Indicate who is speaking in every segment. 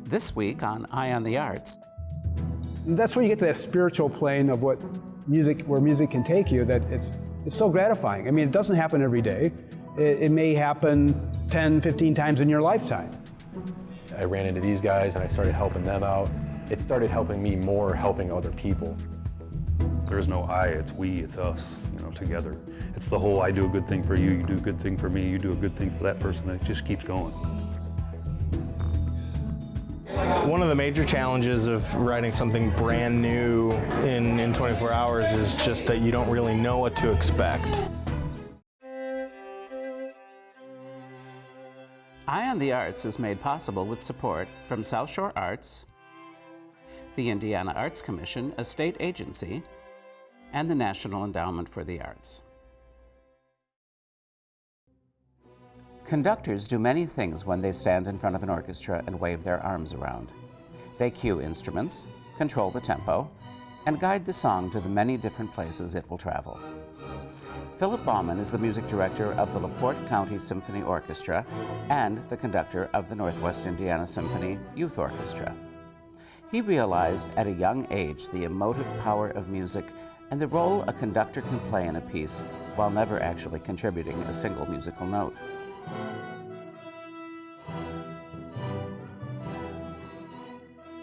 Speaker 1: This week on Eye on the Arts.
Speaker 2: That's where you get to that spiritual plane of what music, where music can take you, that it's so gratifying. I mean, it doesn't happen every day. It may happen 10, 15 times in your lifetime.
Speaker 3: I ran into these guys and I started helping them out. It started helping me more, helping other people.
Speaker 4: There's no I, it's we, it's us, together. It's the whole I do a good thing for you, you do a good thing for me, you do a good thing for that person, and it just keeps going.
Speaker 5: One of the major challenges of writing something brand new in 24 hours is just that you don't really know what to expect.
Speaker 1: Eye on the Arts is made possible with support from South Shore Arts, the Indiana Arts Commission, a state agency, and the National Endowment for the Arts. Conductors do many things when they stand in front of an orchestra and wave their arms around. They cue instruments, control the tempo, and guide the song to the many different places it will travel. Phillip Bowman is the music director of the LaPorte County Symphony Orchestra and the conductor of the Northwest Indiana Symphony Youth Orchestra. He realized at a young age the emotive power of music and the role a conductor can play in a piece while never actually contributing a single musical note.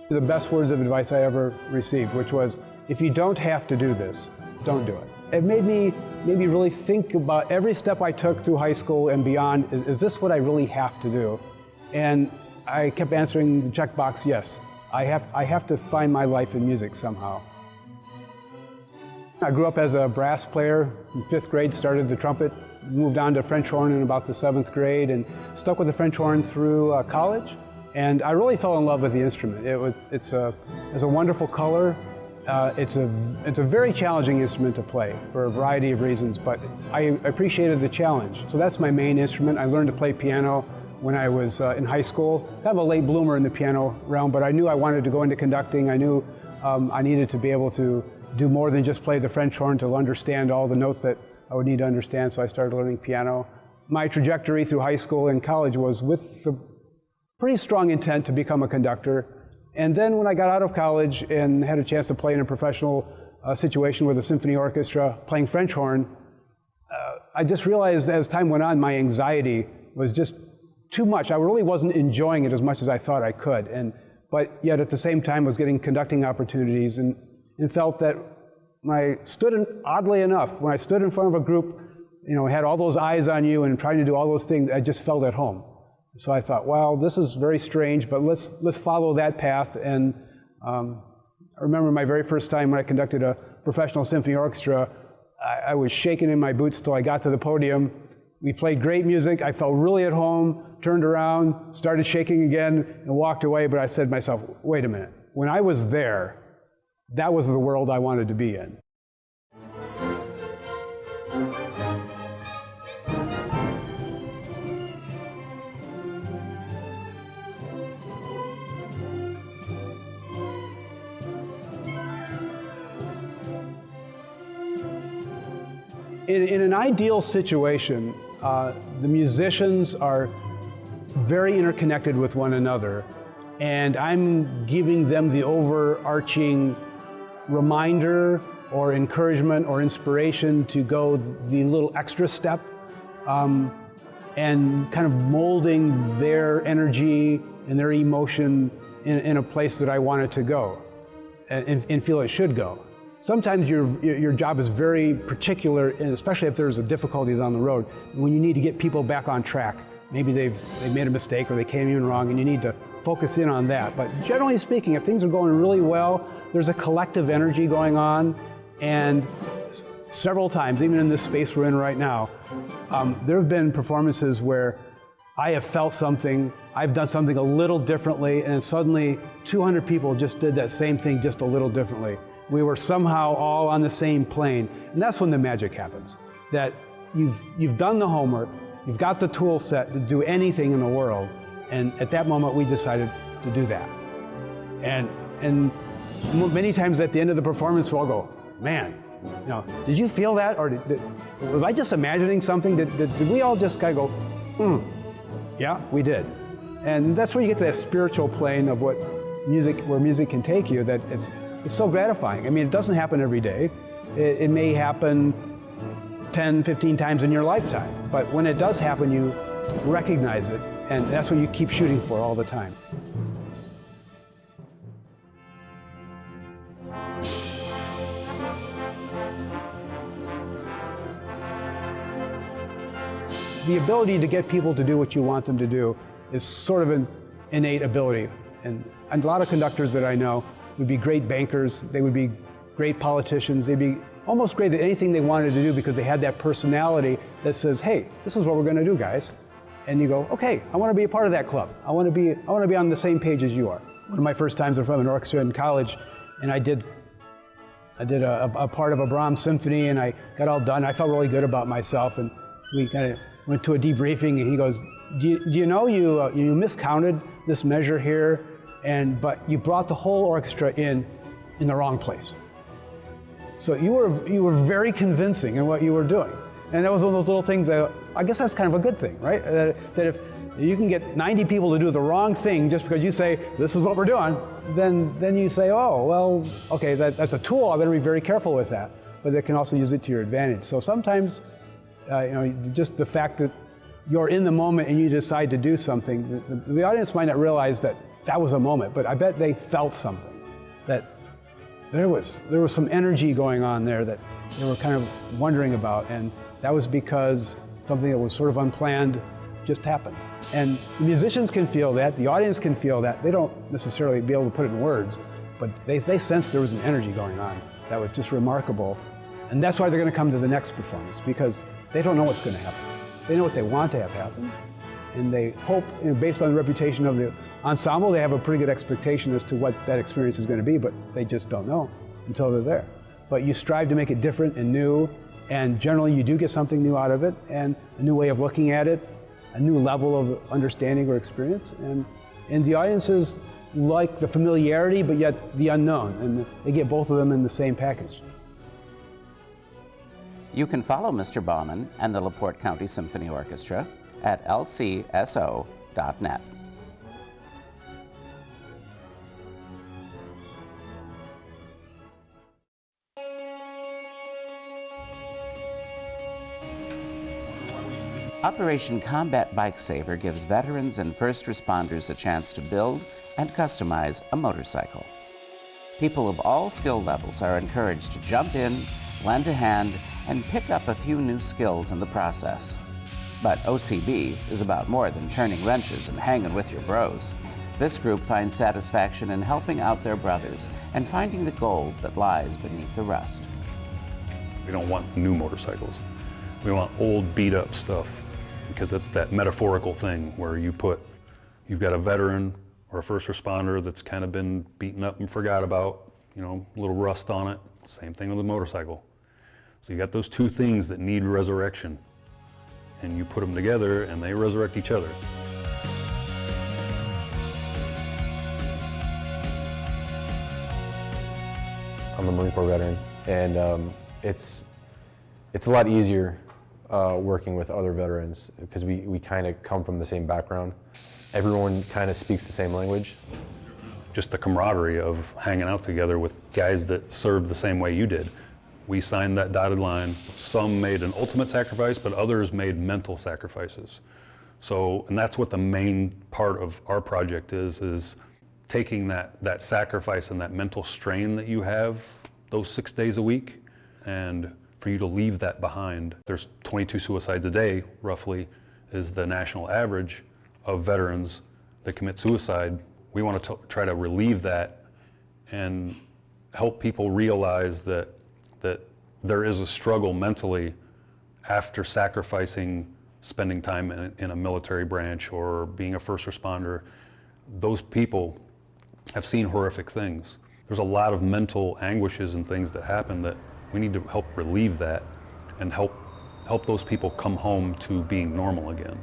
Speaker 2: The best words of advice I ever received, which was, if you don't have to do this, don't do it. It made me really think about every step I took through high school and beyond. Is this what I really have to do? And I kept answering the checkbox, yes. I have to find my life in music somehow. I grew up as a brass player. In 5th grade, started the trumpet, moved on to French horn in about the 7th grade, and stuck with the French horn through college. And I really fell in love with the instrument. It's a wonderful color. It's a very challenging instrument to play for a variety of reasons, but I appreciated the challenge. So that's my main instrument. I learned to play piano when I was in high school. Kind of a late bloomer in the piano realm, but I knew I wanted to go into conducting. I knew I needed to be able to do more than just play the French horn, to understand all the notes that I would need to understand, so I started learning piano. My trajectory through high school and college was with the pretty strong intent to become a conductor. And then when I got out of college and had a chance to play in a professional situation with a symphony orchestra, playing French horn, I just realized as time went on, my anxiety was just too much. I really wasn't enjoying it as much as I thought I could. But yet at the same time was getting conducting opportunities and felt that when I stood oddly enough, when I stood in front of a group, had all those eyes on you and trying to do all those things, I just felt at home. So I thought, well, this is very strange, but let's follow that path. And I remember my very first time when I conducted a professional symphony orchestra, I was shaking in my boots till I got to the podium. We played great music. I felt really at home, turned around, started shaking again, and walked away. But I said to myself, wait a minute. When I was there, that was the world I wanted to be in. In an ideal situation, the musicians are very interconnected with one another, and I'm giving them the overarching reminder or encouragement or inspiration to go the little extra step, and kind of molding their energy and their emotion in a place that I want it to go and feel it should go. Sometimes your job is very particular, and especially if there's a difficulty down the road, when you need to get people back on track. Maybe they've made a mistake or they came in wrong, and you need to focus in on that. But generally speaking, if things are going really well, there's a collective energy going on, and several times, even in this space we're in right now, there have been performances where I have felt something, I've done something a little differently, and suddenly 200 people just did that same thing just a little differently. We were somehow all on the same plane, and that's when the magic happens. That you've done the homework, you've got the tool set to do anything in the world, and at that moment we decided to do that. And many times at the end of the performance we'll go, man, did you feel that, or was I just imagining something? Did we all just kind of go, yeah, we did. And that's where you get to that spiritual plane of what music, where music can take you, that it's so gratifying. I mean, it doesn't happen every day. It may happen 10, 15 times in your lifetime, but when it does happen, you recognize it, and that's what you keep shooting for all the time. The ability to get people to do what you want them to do is sort of an innate ability. And a lot of conductors that I know would be great bankers, they would be great politicians, they'd be almost great at anything they wanted to do because they had that personality that says, hey, this is what we're going to do, guys. And you go, okay, I want to be a part of that club. I want to be on the same page as you are. One of my first times in front of an orchestra in college, and I did a part of a Brahms symphony, and I got all done. I felt really good about myself, and we kind of went to a debriefing, and he goes, do you know you miscounted this measure here, but you brought the whole orchestra in the wrong place. So you were very convincing in what you were doing. And that was one of those little things that, I guess that's kind of a good thing, right? That if you can get 90 people to do the wrong thing just because you say, this is what we're doing, then you say, oh, well, okay, that's a tool, I better be very careful with that. But they can also use it to your advantage. So sometimes, just the fact that you're in the moment and you decide to do something, the audience might not realize that was a moment, but I bet they felt something, that there was some energy going on there that they were kind of wondering about, and that was because something that was sort of unplanned just happened. And the musicians can feel that, the audience can feel that. They don't necessarily be able to put it in words, but they sense there was an energy going on that was just remarkable. And that's why they're going to come to the next performance, because they don't know what's going to happen. They know what they want to have happen, and they hope, based on the reputation of the ensemble, they have a pretty good expectation as to what that experience is going to be, but they just don't know until they're there. But you strive to make it different and new, and generally you do get something new out of it, and a new way of looking at it, a new level of understanding or experience, and the audiences like the familiarity, but yet the unknown, and they get both of them in the same package.
Speaker 1: You can follow Mr. Bowman and the LaPorte County Symphony Orchestra at lcso.net. Operation Combat Bike Saver gives veterans and first responders a chance to build and customize a motorcycle. People of all skill levels are encouraged to jump in, lend a hand, and pick up a few new skills in the process. But OCB is about more than turning wrenches and hanging with your bros. This group finds satisfaction in helping out their brothers and finding the gold that lies beneath the rust.
Speaker 4: We don't want new motorcycles. We want old, beat-up stuff, because it's that metaphorical thing where you've got a veteran or a first responder that's kind of been beaten up and forgot about, a little rust on it. Same thing with a motorcycle. So you got those two things that need resurrection, and you put them together and they resurrect each other.
Speaker 3: I'm a Marine Corps veteran, and it's a lot easier working with other veterans because we kind of come from the same background. Everyone kind of speaks the same language.
Speaker 4: Just the camaraderie of hanging out together with guys that served the same way you did. We signed that dotted line. Some made an ultimate sacrifice, but others made mental sacrifices. And that's what the main part of our project is taking that sacrifice and that mental strain that you have those 6 days a week, and for you to leave that behind. There's 22 suicides a day, roughly, is the national average of veterans that commit suicide. We want to try to relieve that and help people realize that there is a struggle mentally after sacrificing spending time in a military branch or being a first responder. Those people have seen horrific things. There's a lot of mental anguishes and things that happen that we need to help relieve that and help those people come home to being normal again.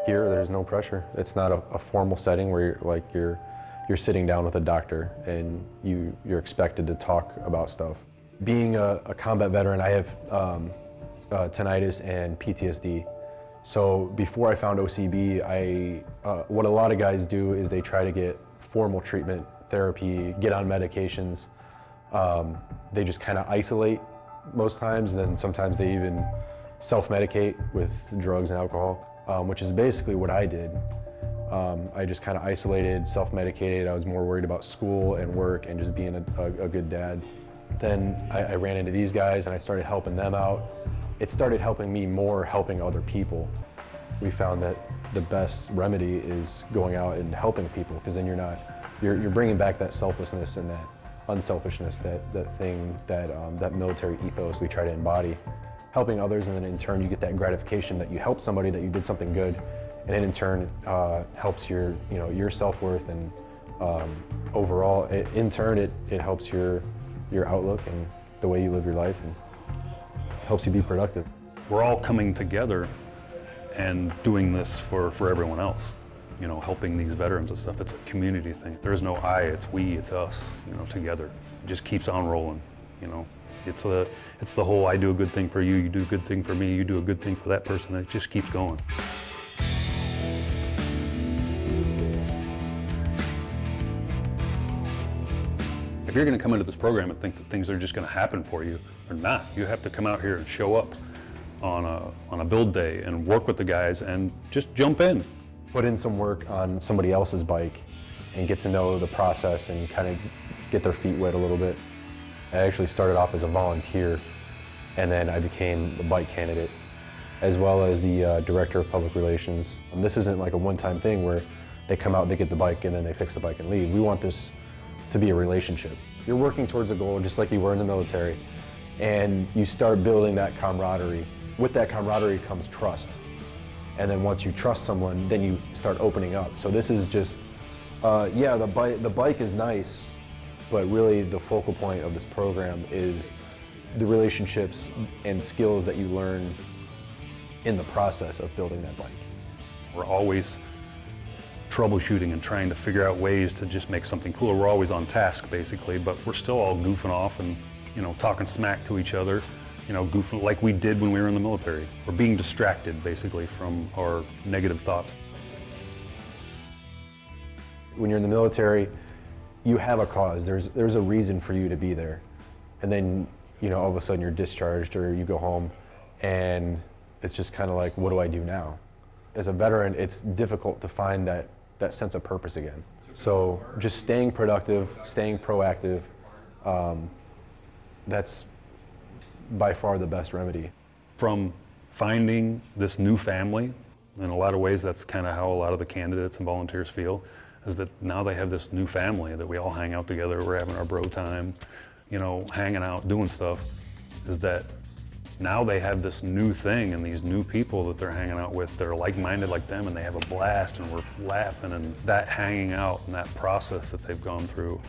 Speaker 3: Here, there's no pressure. It's not a formal setting where you're you're sitting down with a doctor and you're expected to talk about stuff. Being a combat veteran, I have tinnitus and PTSD. So before I found OCB, what a lot of guys do is they try to get formal treatment, therapy, get on medications. They just kind of isolate most times, and then sometimes they even self-medicate with drugs and alcohol, which is basically what I did. I just kind of isolated, self-medicated. I was more worried about school and work and just being a good dad. Then I ran into these guys and I started helping them out. It started helping me more, helping other people. We found that the best remedy is going out and helping people, because then you're bringing back that selflessness and that unselfishness, that military ethos we try to embody. Helping others, and then in turn you get that gratification that you helped somebody, that you did something good, and then in turn helps your self-worth, and overall in turn it helps your outlook and the way you live your life, and helps you be productive.
Speaker 4: We're all coming together and doing this for everyone else, helping these veterans and stuff. It's a community thing. There's no I, it's we, it's us, together. It just keeps on rolling, It's the whole I do a good thing for you, you do a good thing for me, you do a good thing for that person, and it just keeps going. If you're going to come into this program and think that things are just going to happen for you, or not, you have to come out here and show up on a build day and work with the guys and just jump in.
Speaker 3: Put in some work on somebody else's bike and get to know the process and kind of get their feet wet a little bit. I actually started off as a volunteer, and then I became the bike candidate, as well as the director of public relations. And this isn't like a one-time thing where they come out, they get the bike, and then they fix the bike and leave. We want this to be a relationship. You're working towards a goal just like you were in the military, and you start building that camaraderie. With that camaraderie comes trust. And then once you trust someone, then you start opening up. So this is just, the bike is nice, but really the focal point of this program is the relationships and skills that you learn in the process of building that bike.
Speaker 4: We're always troubleshooting and trying to figure out ways to just make something cooler. We're always on task, basically, but we're still all goofing off and, talking smack to each other, goofing like we did when we were in the military. We're being distracted, basically, from our negative thoughts.
Speaker 3: When you're in the military, you have a cause. There's a reason for you to be there. And then, all of a sudden you're discharged or you go home, and it's just kind of like, what do I do now? As a veteran, it's difficult to find that sense of purpose again. So just staying productive, staying proactive, that's by far the best remedy.
Speaker 4: From finding this new family, in a lot of ways that's kind of how a lot of the candidates and volunteers feel, is that now they have this new family that we all hang out together, we're having our bro time, hanging out, doing stuff, is that now they have this new thing and these new people that they're hanging out with that are like-minded like them, and they have a blast, and we're laughing, and that hanging out and that process that they've gone through,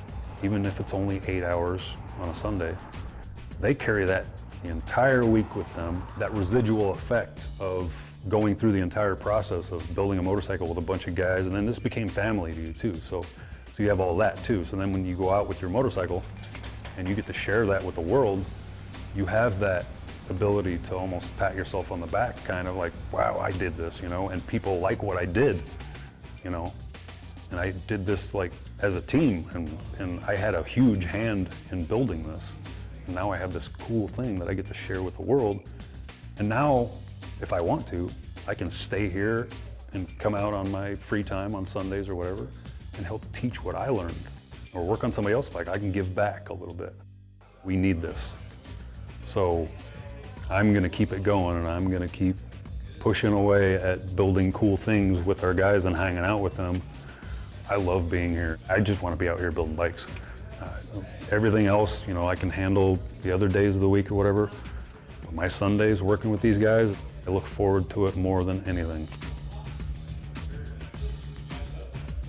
Speaker 4: even if it's only 8 hours on a Sunday, they carry that the entire week with them, that residual effect of going through the entire process of building a motorcycle with a bunch of guys, and then this became family to you too, so you have all that too. So then when you go out with your motorcycle and you get to share that with the world, you have that ability to almost pat yourself on the back, kind of like, wow, I did this, and people like what I did, and I did this like as a team, and I had a huge hand in building this. And now I have this cool thing that I get to share with the world. And now, if I want to, I can stay here and come out on my free time on Sundays or whatever and help teach what I learned, or work on somebody else's bike. I can give back a little bit. We need this. So I'm gonna keep it going, and I'm gonna keep pushing away at building cool things with our guys and hanging out with them. I love being here. I just wanna be out here building bikes. Everything else, I can handle the other days of the week or whatever. My Sundays working with these guys, I look forward to it more than anything.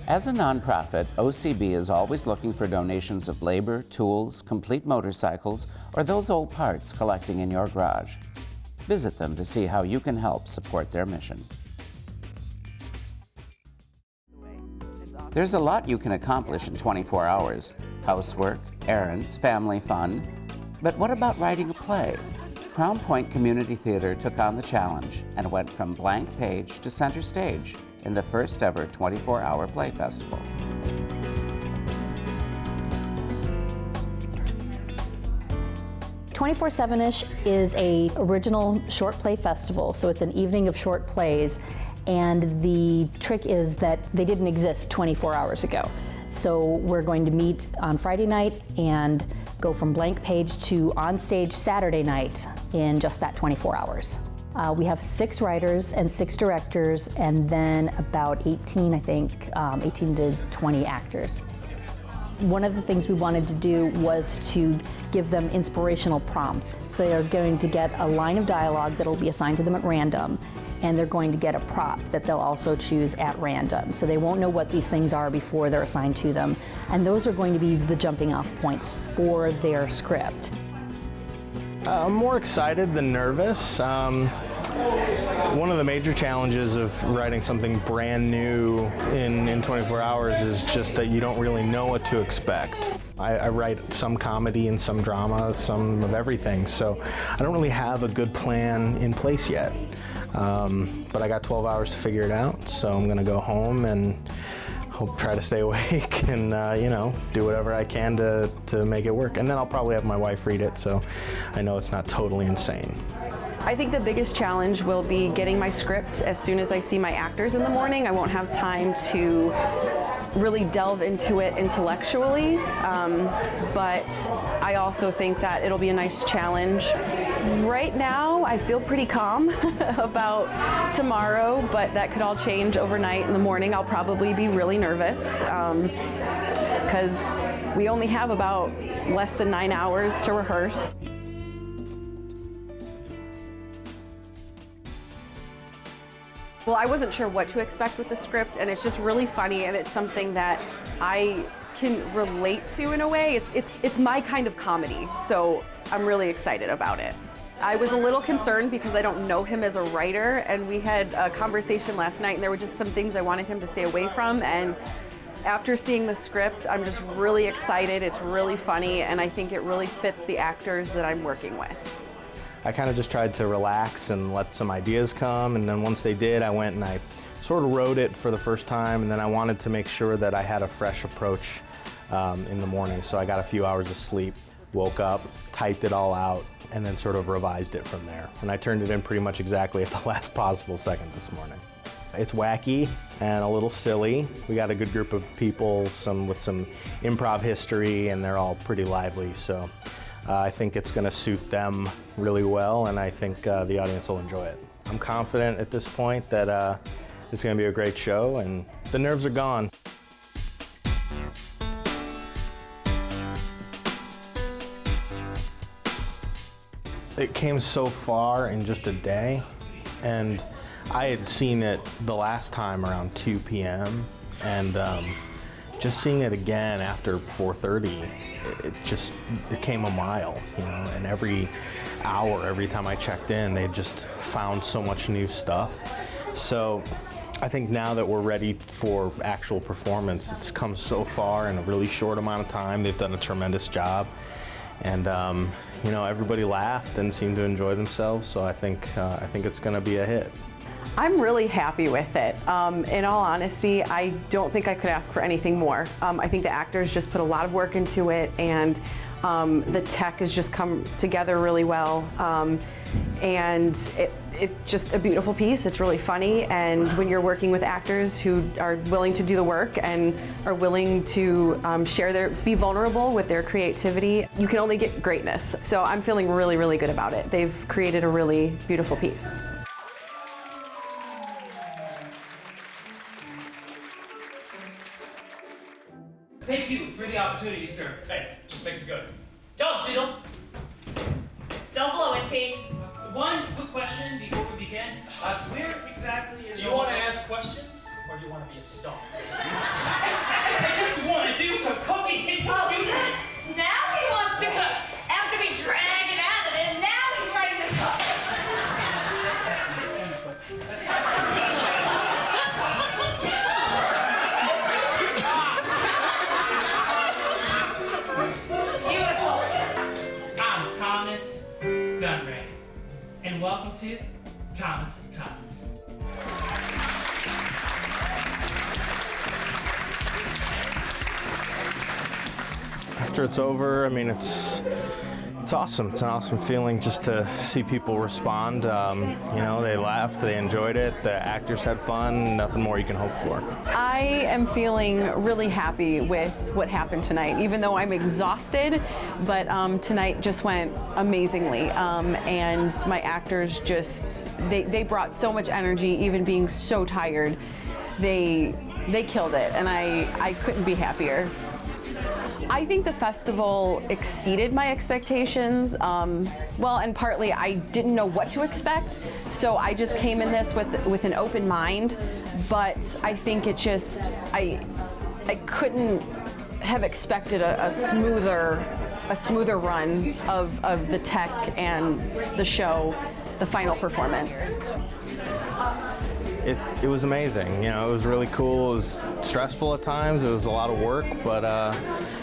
Speaker 1: As a nonprofit, OCB is always looking for donations of labor, tools, complete motorcycles, or those old parts collecting in your garage. Visit them to see how you can help support their mission.
Speaker 6: It's awesome.
Speaker 1: There's a lot you can accomplish in 24 hours. Housework, errands, family fun. But what about writing a play? Crown Point Community Theater took on the challenge and went from blank page to center stage in the first ever 24-hour play festival.
Speaker 6: "24/7ish" is a original short play festival, so it's an evening of short plays, and the trick is that they didn't exist 24 hours ago. So we're going to meet on Friday night and go from blank page to on stage Saturday night in just that 24 hours. We have 6 writers and 6 directors, and then about 18, I think, 18 to 20 actors. One of the things we wanted to do was to give them inspirational prompts. So they are going to get a line of dialogue that will be assigned to them at random, and they're going to get a prop that they'll also choose at random. So they won't know what these things are before they're assigned to them. And those are going to be the jumping off points for their script.
Speaker 5: I'm more excited than nervous. One of the major challenges of writing something brand new in 24 hours is just that you don't really know what to expect. I write some comedy and some drama, some of everything, so I don't really have a good plan in place yet. But I got 12 hours to figure it out, so I'm gonna go home and try to stay awake and do whatever I can to make it work. And then I'll probably have my wife read it, so I know it's not totally insane.
Speaker 7: I think the biggest challenge will be getting my script as soon as I see my actors in the morning. I won't have time to really delve into it intellectually, but I also think that it'll be a nice challenge. Right now, I feel pretty calm about tomorrow, but that could all change overnight. In the morning, I'll probably be really nervous because we only have about less than 9 hours to rehearse. Well, I wasn't sure what to expect with the script, and it's just really funny, and it's something that I can relate to in a way. It's my kind of comedy, so I'm really excited about it. I was a little concerned because I don't know him as a writer, and we had a conversation last night, and there were just some things I wanted him to stay away from, and after seeing the script, I'm just really excited. It's really funny, and I think it really fits the actors that I'm working with.
Speaker 5: I kind of just tried to relax and let some ideas come, and then once they did, I went and I sort of wrote it for the first time, and then I wanted to make sure that I had a fresh approach in the morning. So I got a few hours of sleep, woke up, typed it all out, and then sort of revised it from there. And I turned it in pretty much exactly at the last possible second this morning. It's wacky and a little silly. We got a good group of people, with some improv history, and they're all pretty lively. So I think it's going to suit them really well, and I think the audience will enjoy it. I'm confident at this point that it's going to be a great show, and the nerves are gone. It came so far in just a day, and I had seen it the last time around 2 p.m., and just seeing it again after 4:30, it came a mile, and every hour, every time I checked in, they just found so much new stuff. So I think now that we're ready for actual performance, it's come so far in a really short amount of time. They've done a tremendous job, and everybody laughed and seemed to enjoy themselves, so I think it's gonna be a hit.
Speaker 7: I'm really happy with it. In all honesty, I don't think I could ask for anything more. I think the actors just put a lot of work into it, and the tech has just come together really well. And it's just a beautiful piece. It's really funny, and when you're working with actors who are willing to do the work and are willing to be vulnerable with their creativity, you can only get greatness. So I'm feeling really, really good about it. They've created a really beautiful piece.
Speaker 8: Thank you for the opportunity, sir. Hey, just make it good. Job, Siddle.
Speaker 9: Don't blow it, T.
Speaker 8: One quick question before we begin. Where exactly is...
Speaker 9: Do you want to ask questions, or do you want to be a star?
Speaker 8: I just want to do some cooking. Can you do that?
Speaker 9: Now he wants to cook. After we drag it out of him, now he's ready to cook.
Speaker 8: and welcome to Thomas's Comments.
Speaker 5: After it's over, I mean, it's awesome. It's an awesome feeling just to see people respond. You know, they laughed, they enjoyed it, the actors had fun, nothing more you can hope for.
Speaker 7: I am feeling really happy with what happened tonight, even though I'm exhausted, but tonight just went amazingly. And my actors just, they brought so much energy, even being so tired. They killed it, and I couldn't be happier. I think the festival exceeded my expectations. Well, and partly I didn't know what to expect, so I just came in this with an open mind. But I think it just, I couldn't have expected a smoother run of the tech and the show, the final performance.
Speaker 5: It was amazing. You know, it was really cool. It was stressful at times. It was a lot of work, but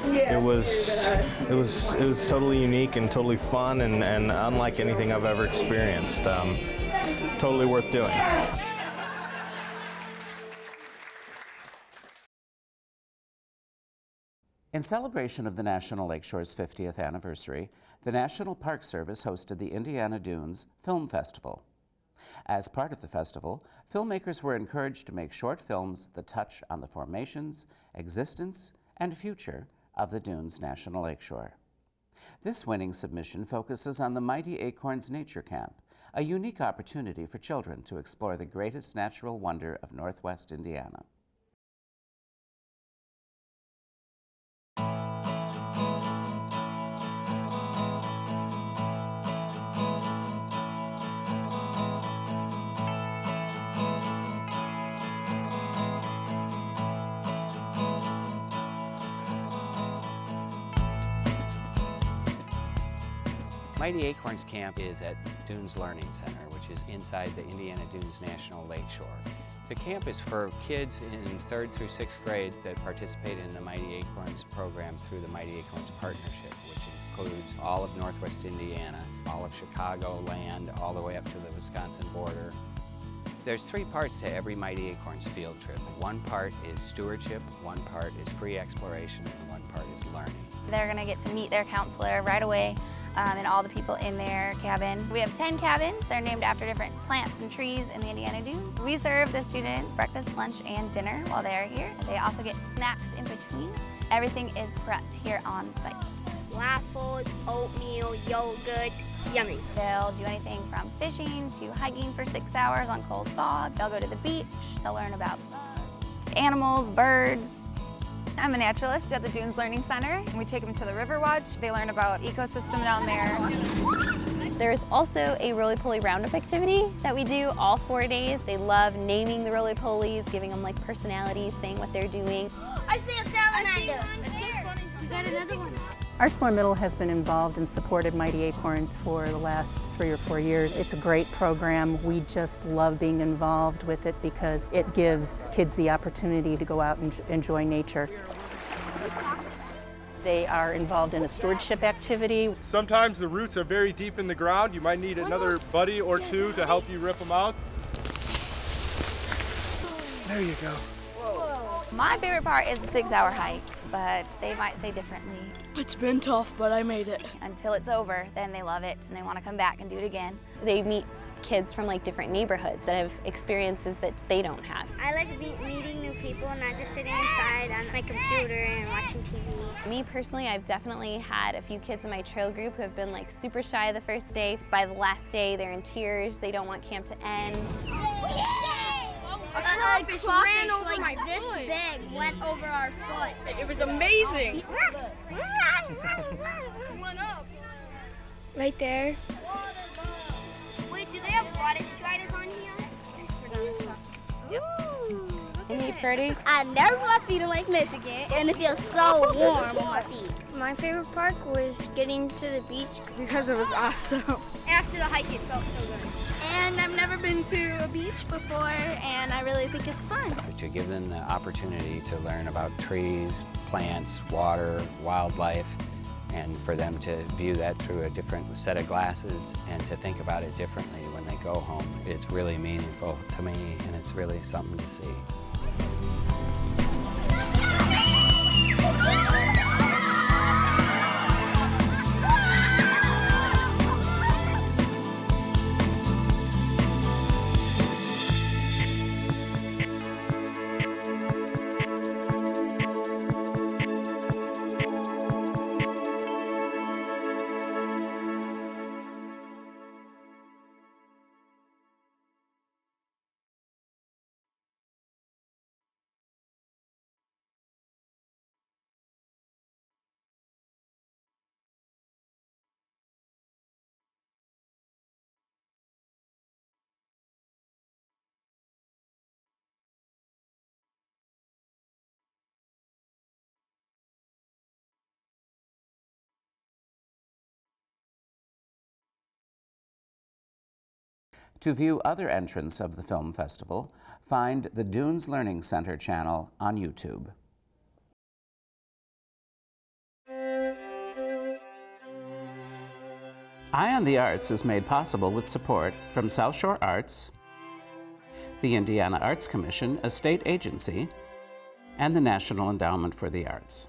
Speaker 5: it was totally unique and totally fun and unlike anything I've ever experienced. Totally worth doing.
Speaker 1: In celebration of the National Lakeshore's 50th anniversary, the National Park Service hosted the Indiana Dunes Film Festival. As part of the festival, filmmakers were encouraged to make short films that touch on the formations, existence, and future of the Dunes National Lakeshore. This winning submission focuses on the Mighty Acorns Nature Camp, a unique opportunity for children to explore the greatest natural wonder of Northwest Indiana.
Speaker 10: Mighty Acorns Camp is at Dunes Learning Center, which is inside the Indiana Dunes National Lakeshore. The camp is for kids in 3rd through 6th grade that participate in the Mighty Acorns program through the Mighty Acorns Partnership, which includes all of Northwest Indiana, all of Chicagoland, all the way up to the Wisconsin border. There's 3 parts to every Mighty Acorns field trip. One part is stewardship, one part is free exploration, and one part is learning.
Speaker 11: They're going to get to meet their counselor right away and all the people in their cabin. We have 10 cabins. They're named after different plants and trees in the Indiana Dunes. We serve the students breakfast, lunch, and dinner while they are here. They also get snacks in between. Everything is prepped here on site.
Speaker 12: Waffles, oatmeal, yogurt, yummy.
Speaker 11: They'll do anything from fishing to hiking for 6 hours on Coles Bog. They'll go to the beach. They'll learn about animals, birds. I'm a naturalist at the Dunes Learning Center. We take them to the River Watch. They learn about ecosystem down there.
Speaker 13: There's also a roly-poly roundup activity that we do all 4 days. They love naming the roly-polies, giving them like personalities, saying what they're doing.
Speaker 12: I see a salamander. You got another one.
Speaker 14: ArcelorMittal has been involved and supported Mighty Acorns for the last 3 or 4 years. It's a great program. We just love being involved with it because it gives kids the opportunity to go out and enjoy nature. They are involved in a stewardship activity.
Speaker 15: Sometimes the roots are very deep in the ground. You might need another buddy or two to help you rip them out. There you go.
Speaker 11: My favorite part is the 6-hour hike, but they might say differently.
Speaker 12: It's been tough, but I made it.
Speaker 11: Until it's over, then they love it and they want to come back and do it again.
Speaker 13: They meet kids from like different neighborhoods that have experiences that they don't have.
Speaker 12: I like meeting new people and not just sitting inside on my computer and watching TV.
Speaker 13: Me personally, I've definitely had a few kids in my trail group who have been like super shy the first day. By the last day, they're in tears. They don't want camp to end.
Speaker 12: A crawfish ran over like this big, went over our foot. It was amazing. Went up. Right there. Wait, do they have water striders on here?
Speaker 13: Isn't he pretty?
Speaker 12: I never put my feet in Lake Michigan, and it feels so warm on my feet. My favorite park was getting to the beach because it was awesome. After the hike, it felt so good. And I've never been to a beach before, and I really think it's fun.
Speaker 10: To give them the opportunity to learn about trees, plants, water, wildlife, and for them to view that through a different set of glasses and to think about it differently when they go home. It's really meaningful to me, and it's really something to see.
Speaker 1: To view other entrants of the film festival, find the Dunes Learning Center channel on YouTube. Eye on the Arts is made possible with support from South Shore Arts, the Indiana Arts Commission, a state agency, and the National Endowment for the Arts.